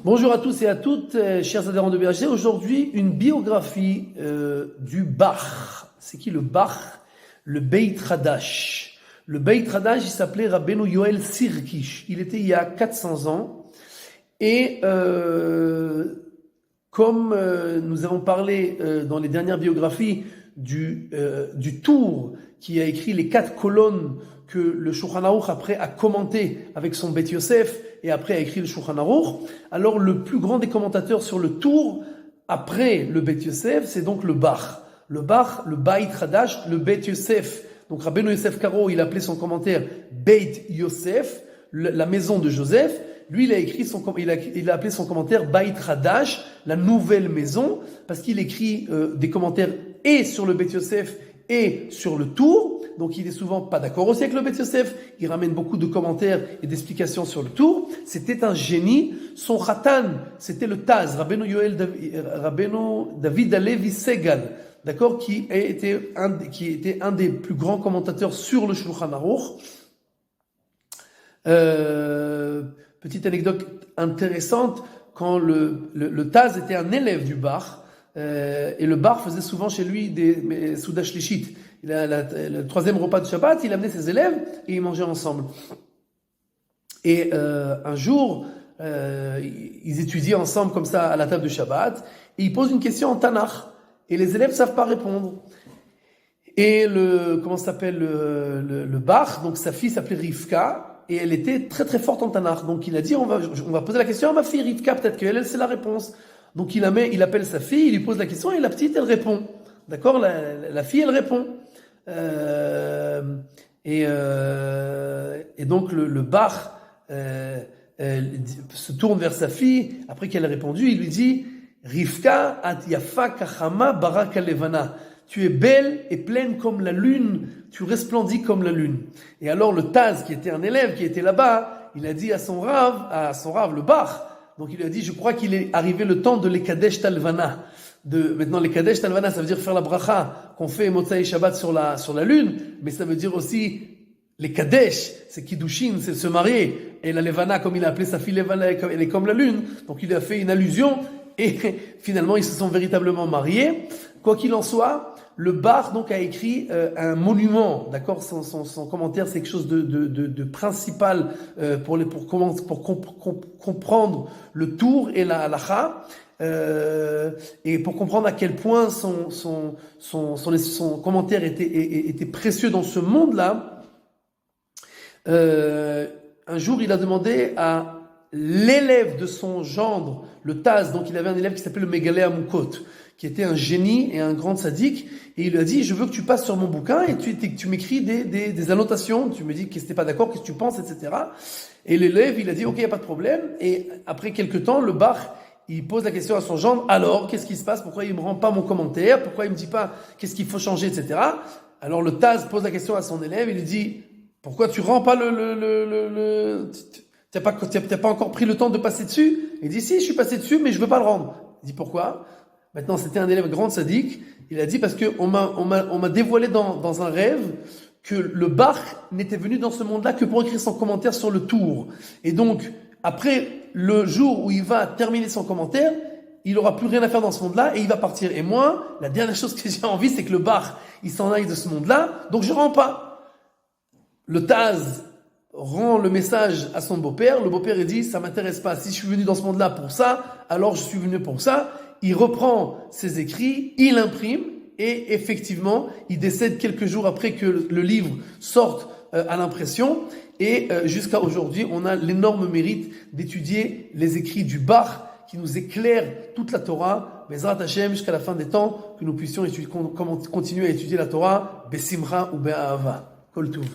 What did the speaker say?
Bonjour à tous et à toutes, chers adhérents de BHC. Aujourd'hui, une biographie du Bach. C'est qui le Bach? Le Beit Hadash. Le Beit Hadash, il s'appelait Rabbeinu Yoel Sirkish. Il était il y a 400 ans. Et comme nous avons parlé dans les dernières biographies du Tour, qui a écrit les 4 colonnes que le Shulchan Aruch après a commenté avec son Bet Yosef et après a écrit le Shulchan Aruch. Alors le plus grand des commentateurs sur le Tour après le Bet Yosef, c'est donc le Bach. Le Bach, le Beit Hadash, le Bet Yosef. Donc Rabbeinu Yosef Karo, il appelait son commentaire Beit Yosef, la maison de Joseph. Lui, il a appelé son commentaire Beit Hadash, la nouvelle maison, parce qu'il écrit des commentaires et sur le Bet Yosef et sur le Tour. Donc il est souvent pas d'accord aussi avec le Bet Yosef. Il ramène beaucoup de commentaires et d'explications sur le Tour. C'était un génie. Son Khatan, c'était le Taz, Rabbeinu David Alevi Segal, d'accord, qui était un des plus grands commentateurs sur le Shulchan Aruch. Petite anecdote intéressante, quand le Taz était un élève du Bach, et le Bach faisait souvent chez lui des Souda Shlishit. Le 3e repas de Shabbat, il amenait ses élèves et ils mangeaient ensemble. Et un jour, ils étudient ensemble comme ça à la table de Shabbat, et ils posent une question en Tanakh, et les élèves ne savent pas répondre. Et le Bach, donc sa fille s'appelait Rivka, et elle était très très forte en Tanakh. Donc il a dit, on va poser la question à ma fille Rivka, peut-être qu'elle sait la réponse. Donc il appelle sa fille, il lui pose la question, et la petite, elle répond. D'accord, la fille, elle répond. Et donc le Bach se tourne vers sa fille, après qu'elle a répondu, il lui dit, Rivka at yafa kachama baraka levana. Tu es belle et pleine comme la lune, tu resplendis comme la lune. Et alors le Taz, qui était un élève, qui était là-bas, il a dit à son Rav, le Bach, donc il lui a dit, je crois qu'il est arrivé le temps de l'Ekadesh Talvana. Maintenant, l'Ekadesh Talvana, ça veut dire faire la bracha qu'on fait Motzai Shabbat sur la lune, mais ça veut dire aussi l'Ekadesh, c'est Kiddushin, c'est se marier. Et la Levana, comme il a appelé sa fille Levana, elle est comme la lune. Donc il a fait une allusion, et finalement ils se sont véritablement mariés. Quoi qu'il en soit, le Bach donc a écrit un monument, d'accord. Son commentaire, c'est quelque chose de principal pour comprendre le Tour et la halacha, et pour comprendre à quel point son commentaire était précieux dans ce monde-là. Un jour, il a demandé à l'élève de son gendre, le Taz, donc il avait un élève qui s'appelait le Megalé Amukot, qui était un génie et un grand sadique, et il lui a dit, je veux que tu passes sur mon bouquin et tu m'écris des annotations, tu me dis que t'es pas d'accord, qu'est-ce que tu penses, etc. Et l'élève, il a dit, ok, y a pas de problème, et après quelques temps, le Bach, il pose la question à son gendre, alors, qu'est-ce qui se passe, pourquoi il me rend pas mon commentaire, pourquoi il me dit pas qu'est-ce qu'il faut changer, etc. Alors le Taz pose la question à son élève, il lui dit, pourquoi tu rends pas t'as pas encore pris le temps de passer dessus? Il dit, si, je suis passé dessus, mais je veux pas le rendre. Il dit, pourquoi? Maintenant, c'était un élève grand sadique. Il a dit, parce que on m'a dévoilé dans un rêve que le Bach n'était venu dans ce monde-là que pour écrire son commentaire sur le Tour. Et donc, après le jour où il va terminer son commentaire, il aura plus rien à faire dans ce monde-là et il va partir. Et moi, la dernière chose que j'ai envie, c'est que le Bach, il s'en aille de ce monde-là, donc je rends pas. Le Taz rend le message à son beau-père. Le beau-père, il dit, ça m'intéresse pas. Si je suis venu dans ce monde-là pour ça, alors je suis venu pour ça. Il reprend ses écrits, il imprime, et effectivement, il décède quelques jours après que le livre sorte à l'impression. Et jusqu'à aujourd'hui, on a l'énorme mérite d'étudier les écrits du Bach, qui nous éclairent toute la Torah. Bezrat Hashem, jusqu'à la fin des temps, que nous puissions continuer à étudier la Torah, Besimcha ou Be'ahava. Kol Tuv.